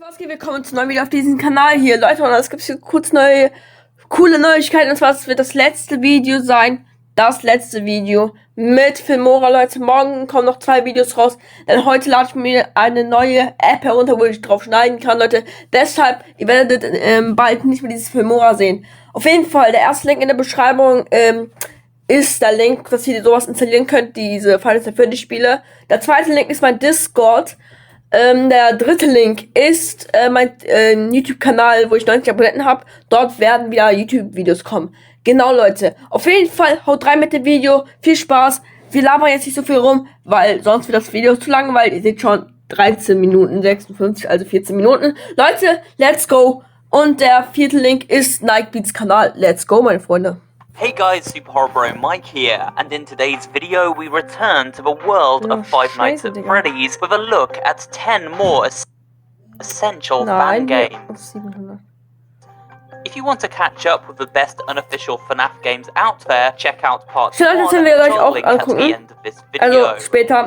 Leute, was geht? Willkommen zu einem Video auf diesem Kanal hier. Leute, und es gibt hier kurz neue, coole Neuigkeiten. Und zwar, es wird das letzte Video sein. Das letzte Video mit Filmora, Leute. Morgen kommen noch 2 Videos raus. Denn heute lade ich mir eine neue App herunter, wo ich drauf schneiden kann, Leute. Deshalb, ihr werdet bald nicht mehr dieses Filmora sehen. Auf jeden Fall, der erste Link in der Beschreibung ist der Link, dass ihr sowas installieren könnt, diese Final Fantasy Spiele. Der zweite Link ist mein Discord. Der dritte Link ist mein YouTube-Kanal, wo ich 90 Abonnenten habe. Dort werden wieder YouTube-Videos kommen. Genau, Leute. Auf jeden Fall, haut rein mit dem Video. Viel Spaß. Wir labern jetzt nicht so viel rum, weil sonst wird das Video zu lang, weil ihr seht schon 13 Minuten 56, also 14 Minuten. Leute, let's go. Und der vierte Link ist Nike Beats Kanal. Let's go, meine Freunde. Hey guys, Super Horror Bro Mike here, and in today's video we return to the world of Five Nights at Freddy's with a look at 10 more essential fan games. If you want to catch up with the best unofficial Fnaf games out there, check out part 1 and the link at the end of this video.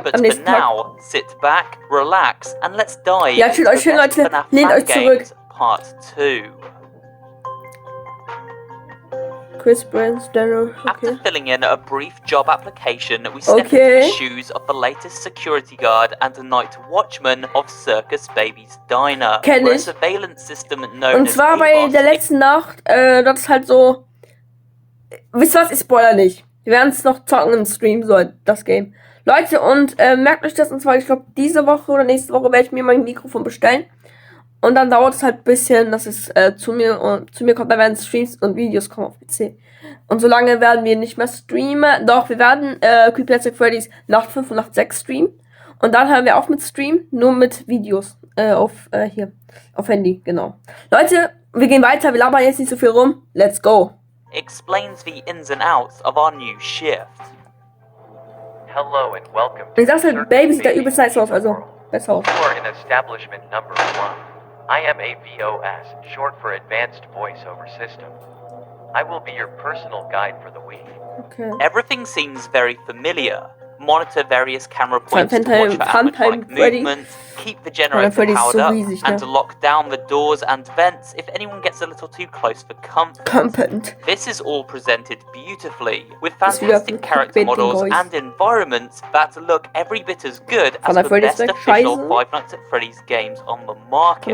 But for now, sit back, relax, and let's dive into the best Fnaf fan games part 2. After filling in a brief job application, we stepped into the shoes of the latest security guard and a night watchman of Circus Baby's Diner, where a surveillance system known Und zwar bei der letzten Nacht, das ist halt so, wisst ihr was, ich spoiler nicht. Wir werden es noch zocken im Stream, so das Game. Leute, und merkt euch das, und zwar, ich glaube, diese Woche oder nächste Woche werde ich mir mein Mikrofon bestellen. Und dann dauert es halt ein bisschen, dass es zu mir kommt. Da werden Streams und Videos kommen auf PC. Und solange werden wir nicht mehr streamen. Doch, wir werden Creepy Nights at Freddy's Nacht 5 und Nacht 6 streamen. Und dann hören wir auf mit Stream, nur mit Videos auf Handy, genau. Leute, wir gehen weiter, wir labern jetzt nicht so viel rum. Let's go. Explains the ins and outs of our new shift. Hello and welcome. Ich sag's halt, Baby sieht da übelst nice aus, also besser aus. You are in establishment number 1. I am a VOS, short for Advanced Voice Over System. I will be your personal guide for the week. Okay. Everything seems very familiar. Monitor various camera points to watch for animatronic movement, keep the generator powered up, and to lock down the doors and vents if anyone gets a little too close for comfort. This is all presented beautifully, with fantastic character models and environments that look every bit as good as the best official Five Nights at Freddy's games on the market.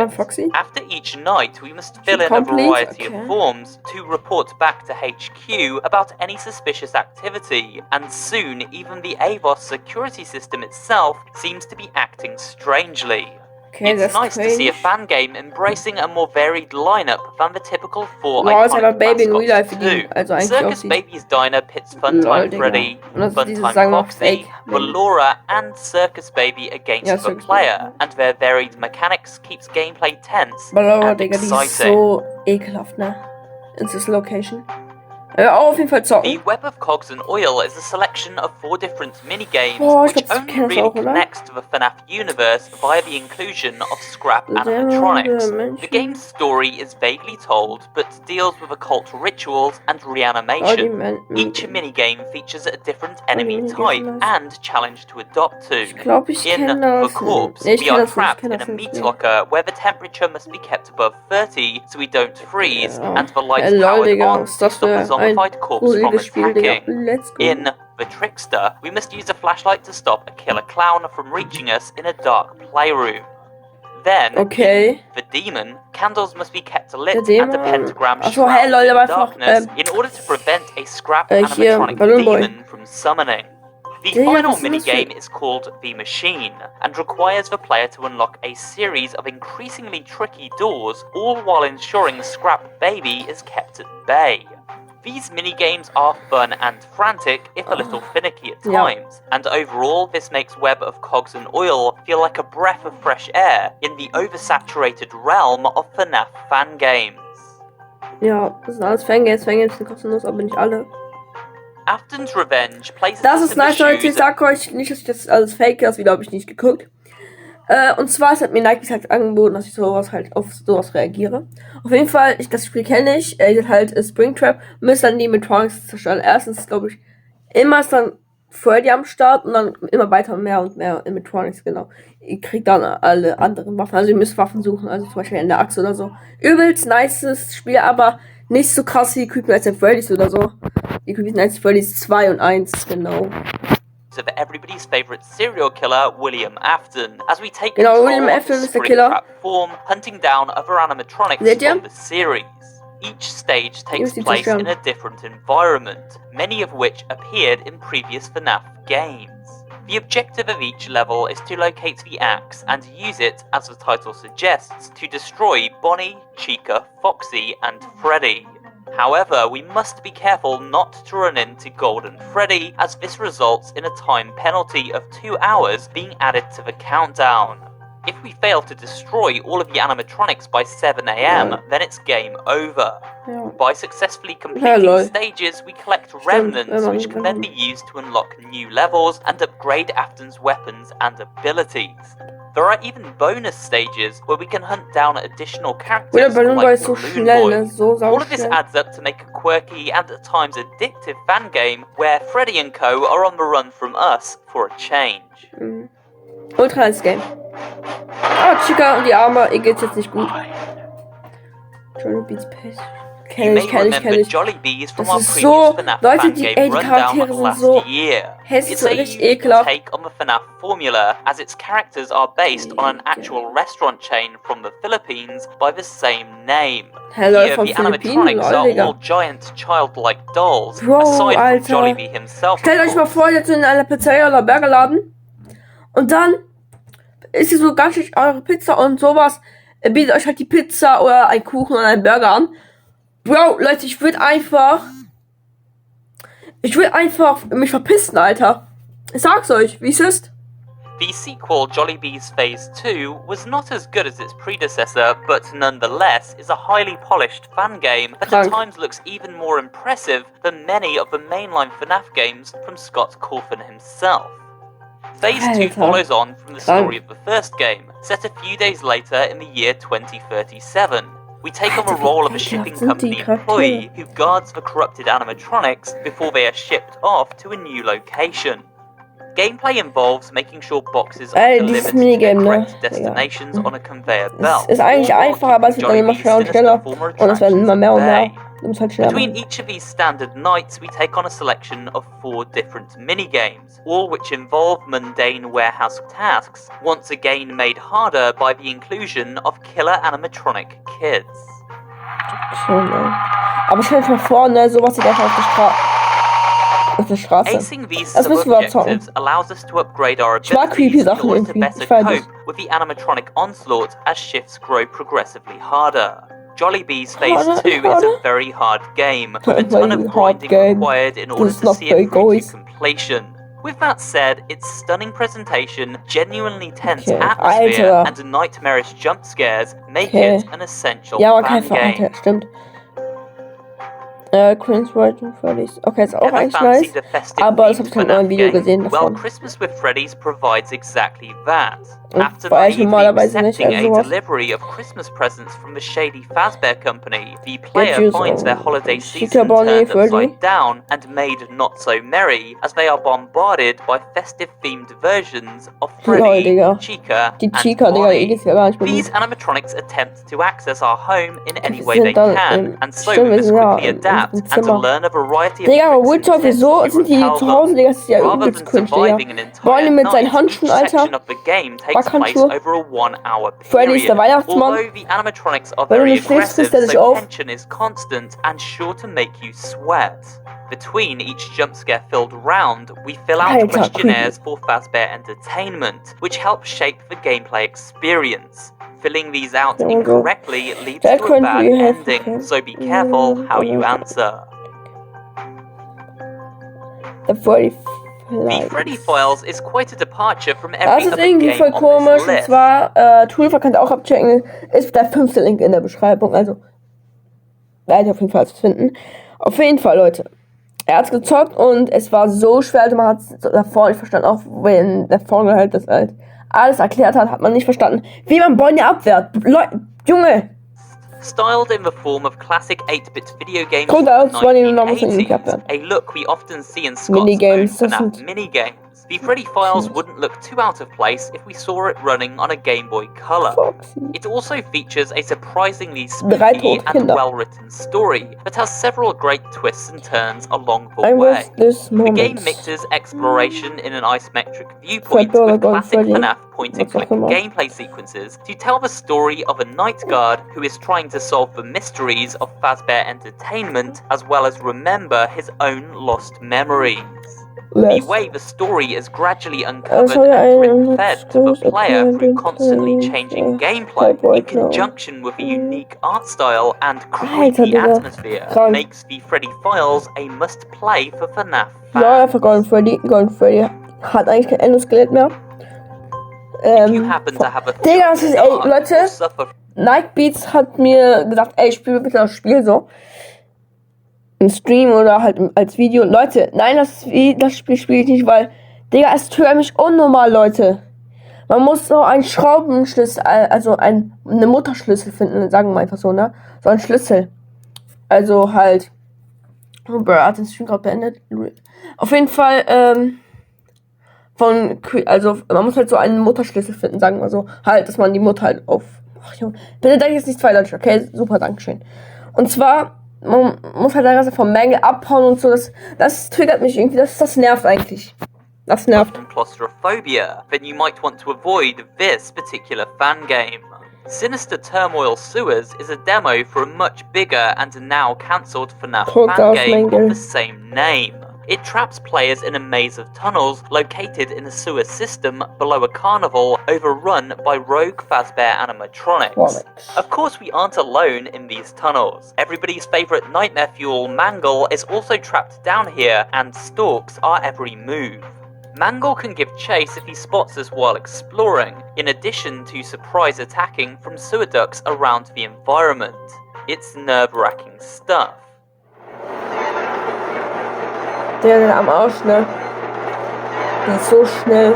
After each night, we must fill in a variety of forms to report back to HQ about any suspicious activity, and soon even the AVOS security system itself seems to be acting strangely. It's nice to see a fan game embracing a more varied lineup than the typical 4 iconic mascots do. Circus Baby's Diner pits Funtime Freddy, Funtime Foxy, Ballora, and Circus Baby against the player, and their varied mechanics keeps gameplay tense and exciting. So ekelhaft, ne? It's this location. Auf jeden Fall zocken. The Web of Cogs and Oil is a selection of 4 different mini-games which only really connects to the Fnaf universe via the inclusion of scrap animatronics. The game's story is vaguely told, but deals with occult rituals and reanimation. Each mini-game features a different enemy type and challenge to adopt to. In The Corpse, we are trapped in a meat locker where the temperature must be kept above 30 so we don't freeze, and the lights powered on to stop the zombified corpse from attacking. In The Trickster, we must use a flashlight to stop a killer clown from reaching us in a dark playroom. Then, in The Demon, candles must be kept lit and a pentagram shrouded in darkness in order to prevent a scrap animatronic demon from summoning. The final minigame is called The Machine, and requires the player to unlock a series of increasingly tricky doors, all while ensuring Scrap Baby is kept at bay. These minigames are fun and frantic, if a little finicky at times, and overall this makes Web of Cogs and Oil feel like a breath of fresh air in the oversaturated realm of Fnaf fan games. Ja, das sind alles Fangames, Fangames sind kostenlos, aber nicht alle. Afton's Revenge places das ist nice, Leute, ich sag euch nicht, dass ich das alles fake, das Video habe ich nicht geguckt. Und zwar, es hat mir Nike halt angeboten, dass ich sowas halt auf sowas reagiere. Auf jeden Fall, das Spiel kenne ich. Halt Springtrap, müsst dann die Animatronics zerstören. Erstens, glaube ich, immer ist dann Freddy am Start und dann immer weiter mehr und mehr Animatronics, genau. Ihr kriegt dann alle anderen Waffen, also ihr müsst Waffen suchen, also zum Beispiel in der Axt oder so. Übelst nices Spiel, aber nicht so krass wie Creepy Nights at Freddy's oder so. Die Creepy Nights at Freddy's 2 und 1, genau. Of everybody's favorite serial killer, William Afton, as we take control William of Afton the ist der Killer. form, hunting down other animatronics from the series. Each stage takes place in a different environment, many of which appeared in previous Fnaf games. The objective of each level is to locate the axe and use it, as the title suggests, to destroy Bonnie, Chica, Foxy, and Freddy. However, we must be careful not to run into Golden Freddy, as this results in a time penalty of 2 hours being added to the countdown. If we fail to destroy all of the animatronics by 7 AM, then it's game over. By successfully completing stages, we collect remnants which can then be used to unlock new levels and upgrade Afton's weapons and abilities. There are even bonus stages where we can hunt down additional characters like the Balloon Boy. All of this adds up to make a quirky and at times addictive fan game where Freddy and co are on the run from us for a change. Ultra nice Game. Ah, Chica und die Arme, ihr geht's jetzt nicht gut. Jollibee's Pace. Kenn ich. Das ist so, Leute, die Charaktere sind so hässlich, so richtig ekelhaft. Take on the Fnaf formula, as its characters are based on an actual restaurant chain from the Philippines by the same name. Here, the animatronics are all giant, childlike dolls, aside from Jollibee himself. Stellt euch mal vor, ihr seid in einer Pizzeria oder Burgerladen und dann ist hier so ganz schön eure Pizza und sowas. Bietet euch halt die Pizza oder einen Kuchen oder einen Burger an. Bro, Leute, ich würde einfach mich verpissen, Alter. Ich sag's euch, wie es ist. The sequel, Jollibee's Phase 2, was not as good as its predecessor, but nonetheless is a highly polished fan game that at times looks even more impressive than many of the mainline Fnaf games from Scott Cawthon himself. Phase 2 follows on from the story of the first game, set a few days later in the year 2037. We take on the role of a shipping company employee who guards the corrupted animatronics before they are shipped off to a new location. Gameplay involves making sure boxes are delivered to the correct destinations on a conveyor belt. Es ist eigentlich einfach, aber es wird dann immer schneller und schneller und es werden immer mehr und mehr. Between each of these standard nights, we take on a selection of 4 different mini-games, all which involve mundane warehouse tasks, once again made harder by the inclusion of killer animatronic kids. Aber stell euch mal vor, ne, sowas sieht einfach auf der Straße. Acing these sub-objectives allows us to upgrade our abilities in order to better cope with the animatronic onslaught as shifts grow progressively harder. Jollibee's Phase 2 is a very hard game, with a ton of grinding required in order to see it through to completion. With that said, its stunning presentation, genuinely tense atmosphere, and nightmarish jump scares make it an essential fan game. Stimmt. Cringe Writing Freddy's. Okay, ist auch eigentlich nice, aber das habe ich in einem Video gesehen davon. Well, Christmas with Freddy's provides exactly that. After naively accepting a delivery of Christmas presents from the shady Fazbear Company, the player finds their holiday season turned upside down and made not so merry as they are bombarded by festive-themed versions of Freddy, Chica, and Bonnie. These animatronics attempt to access our home in any way they can, and so we must quickly adapt and to learn a variety of tricks and tips to repel them. Rather than surviving an entire night, each section of the game takes place over a 1-hour period. Although the animatronics are very aggressive, so tension is constant and sure to make you sweat. Between each jump scare filled round, we fill out questionnaires for Fazbear Entertainment, which help shape the gameplay experience. Filling these out incorrectly leads to a bad ending, so be careful how you answer. The Freddy Files is quite a departure from every other game voll komisch, und zwar, Toolfall könnt ihr auch abchecken, ist der 5. Link in der Beschreibung, also werdet ihr auf jeden Fall zu finden. Auf jeden Fall, Leute, er hat's gezockt und es war so schwer, also man hat es davor nicht verstanden, auch wenn der Vorgänger halt das halt alles erklärt hat, hat man nicht verstanden, wie man Bonnie abwehrt. Junge! Styled in the form of classic 8-bit video games Kommt from the aus, weil die noch was 1980s, a look we often see in Scott's own FNAF minigames. The Freddy Files wouldn't look too out of place if we saw it running on a Game Boy Color. It also features a surprisingly spooky and well-written story that has several great twists and turns along the way. The game mixes exploration in an isometric viewpoint with classic FNAF point-and-click gameplay sequences to tell the story of a night guard who is trying to solve the mysteries of Fazbear Entertainment as well as remember his own lost memories. The way the story is gradually uncovered and drip-fed to the player through constantly changing gameplay, in conjunction with a unique art style and creepy atmosphere, makes the Freddy Files a must-play for FNAF fans. Ja, einfach Golden Freddy hat eigentlich kein Endoskelett mehr. Digga, das ist, ey, Leute, Nightbeats hat mir gesagt, ey, spiel bitte das Spiel so. Im Stream oder halt als Video. Leute, nein, das Spiel spiele ich nicht, weil, Digga, es triggert mich unnormal, Leute. Man muss so einen Schraubenschlüssel, also eine Mutterschlüssel finden, sagen wir einfach so, ne? So ein Schlüssel. Also halt. Oh, bro, hat den Stream gerade beendet. Auf jeden Fall, also man muss halt so einen Mutterschlüssel finden, sagen wir so. Halt, dass man die Mutter halt auf. Ach, Junge. Bitte denke jetzt nicht zweideutig, okay? Super, dankeschön. Und zwar. Man muss halt sagen, vom Mängel abhauen und so, das triggert mich irgendwie, das nervt eigentlich. Das nervt. Claustrophobia, then you might want to avoid this particular fan game. Sinister Turmoil Sewers is a demo for a much bigger and now cancelled FNAF fan game of the same name. It traps players in a maze of tunnels located in a sewer system below a carnival overrun by rogue Fazbear animatronics. Of course, we aren't alone in these tunnels. Everybody's favourite nightmare fuel, Mangle, is also trapped down here and stalks our every move. Mangle can give chase if he spots us while exploring, in addition to surprise attacking from sewer ducts around the environment. It's nerve-wracking stuff. Der am Arsch, ne? Die ist so schnell.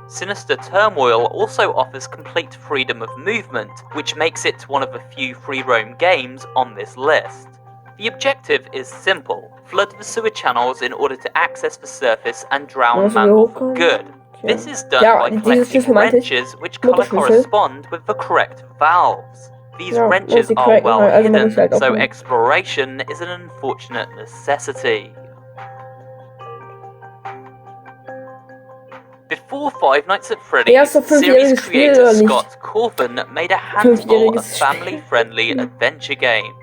Sinister Turmoil also offers complete freedom of movement, which makes it one of the few free-roam games on this list. The objective is simple: flood the sewer channels in order to access the surface and drown Mangle for good. This is done by collecting wrenches which colour correspond with the correct valves. These wrenches are well hidden, so exploration is an unfortunate necessity. Before Five Nights at Freddy's, series creator Scott Corvin made a handful of family-friendly adventure games.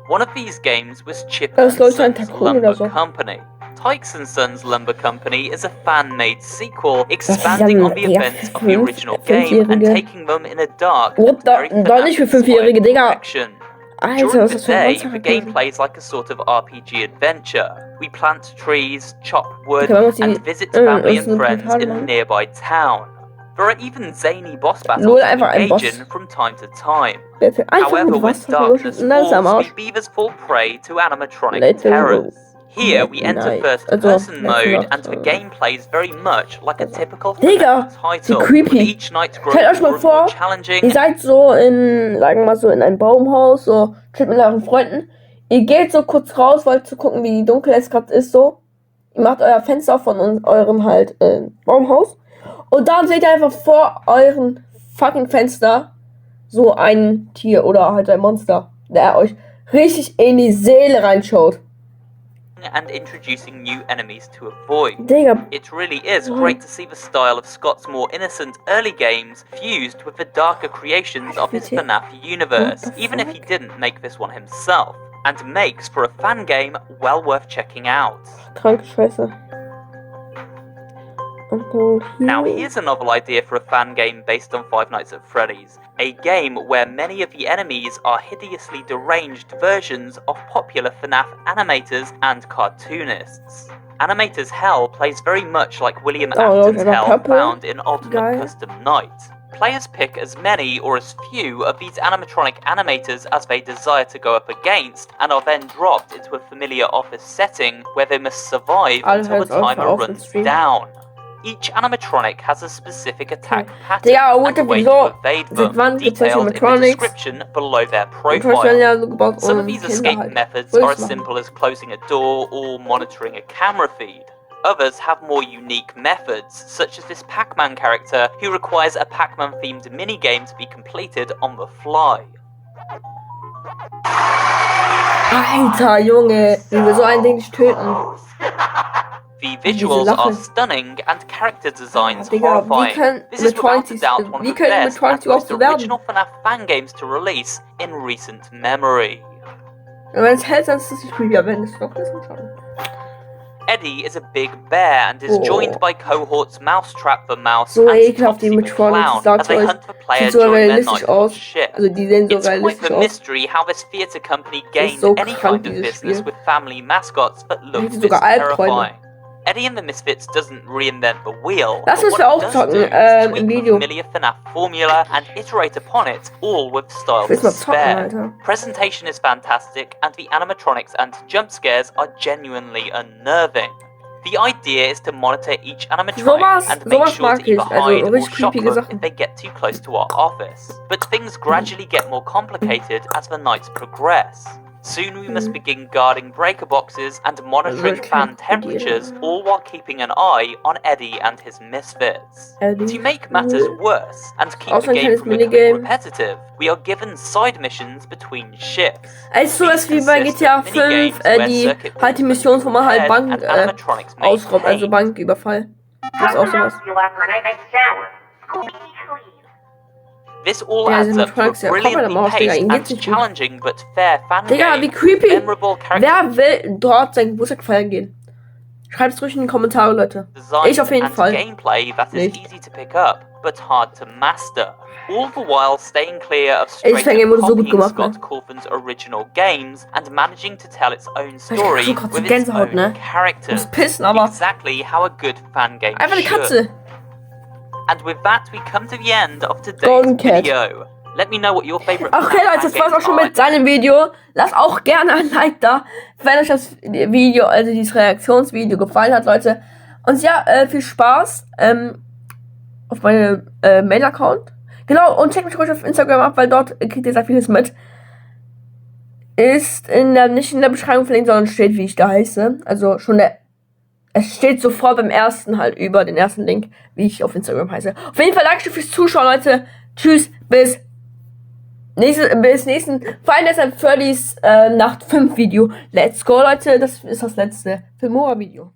One of these games was Chip and Sons Lumber Company. Tykes and Sons Lumber Company is a fan-made sequel expanding on the events of the original game and taking them in a dark and very FNAF-inspired direction. During the day, the game plays like a sort of RPG adventure. We plant trees, chop wood, and visit family and friends in a nearby town. There are even zany boss battles to engage in from time to time. However, when darkness falls, the beavers fall prey to animatronic terrors. Here we enter first-person mode, and the game plays very much like a typical title, with each night growing more challenging. Ihr seid so in, sagen wir mal so, in einem Baumhaus, so, steht mit euren Freunden. Ihr geht so kurz raus, wollt zu gucken, wie dunkel es gerade ist, so. Ihr macht euer Fenster von eurem halt Baumhaus. Und dann seht ihr einfach vor euren fucking Fenster so ein Tier oder halt ein Monster, der euch richtig in die Seele reinschaut. And introducing new enemies to avoid. Digga. It really is great to see the style of Scott's more innocent early games fused with the darker creations of his FNAF universe, even if he didn't make this one himself, and makes for a fan game well worth checking out. Kranke Scheiße. Now here's a novel idea for a fan game based on Five Nights at Freddy's. A game where many of the enemies are hideously deranged versions of popular FNAF animators and cartoonists. Animators Hell plays very much like William Afton's Hell found in Ultimate Custom Night. Players pick as many or as few of these animatronic animators as they desire to go up against, and are then dropped into a familiar office setting where they must survive until the timer runs down. Each animatronic has a specific attack pattern Digga, and a way to evade them, detailed in the description below their profile. Some of these escape methods are as simple as closing a door or monitoring a camera feed. Others have more unique methods, such as this Pac-Man character who requires a Pac-Man themed minigame to be completed on the fly. Alter, Junge, wie wir so ein Ding nicht töten. The visuals are stunning and character designs horrifying. This is without a doubt one of the best and most original Fnaf fan games to release in recent memory. Wenn es hält, dann ist es nicht creepy, aber wenn es doch ist, dann schon. Eddie is a big bear and is joined by cohorts Mousetrap the Mouse so and Topsy the Clown as they hunt for players during their night on ship. It's quite the mystery how this theatre company gained any kind of business with family mascots that look this terrifying. Eddie and the Misfits doesn't reinvent the wheel, but what it does do is tweak the familiar Fnaf formula and iterate upon it, all with style to spare. Presentation is fantastic, and the animatronics and jump scares are genuinely unnerving. The idea is to monitor each animatronic and make sure to either hide or shock them if they get too close to our office. But things gradually get more complicated as the nights progress. Soon we must begin guarding breaker boxes and monitoring fan temperatures, all while keeping an eye on Eddie and his misfits. To make matters worse and keep the game from becoming repetitive, we are given side missions between shifts. Es ist sowas wie bei GTA 5, die halt die Mission, wo man halt Bank ausraubt, also Banküberfall. Das ist auch sowas. This all adds up to a brilliantly paced and challenging but fair fan Digga, wie creepy! Wer will dort sein Geburtstag feiern gehen? Schreibt's ruhig in die Kommentare, Leute. Ich auf jeden Fall. Gameplay that is easy to pick up, but hard to master. All the while staying clear of straight copying Scott Cawthon's original games and managing to tell its own story with its own characters. Exactly how a good fan game should. And with that, we come to the end of today's video. Let me know what your favorite Okay, Leute, das war's auch schon mit seinem Video. Lasst auch gerne ein Like da, wenn euch das Video, also dieses Reaktionsvideo gefallen hat, Leute. Und ja, viel Spaß auf meinem Mail-Account. Genau, und checkt mich ruhig auf Instagram ab, weil dort kriegt ihr sehr vieles mit. Ist nicht in der Beschreibung verlinkt, sondern steht, wie ich da heiße. Also schon es steht sofort beim ersten halt über den ersten Link, wie ich auf Instagram heiße. Auf jeden Fall danke fürs Zuschauen, Leute. Tschüss, bis nächsten Five Nights at Freddy's Nacht 5 Video. Let's go, Leute. Das ist das letzte Filmora Video.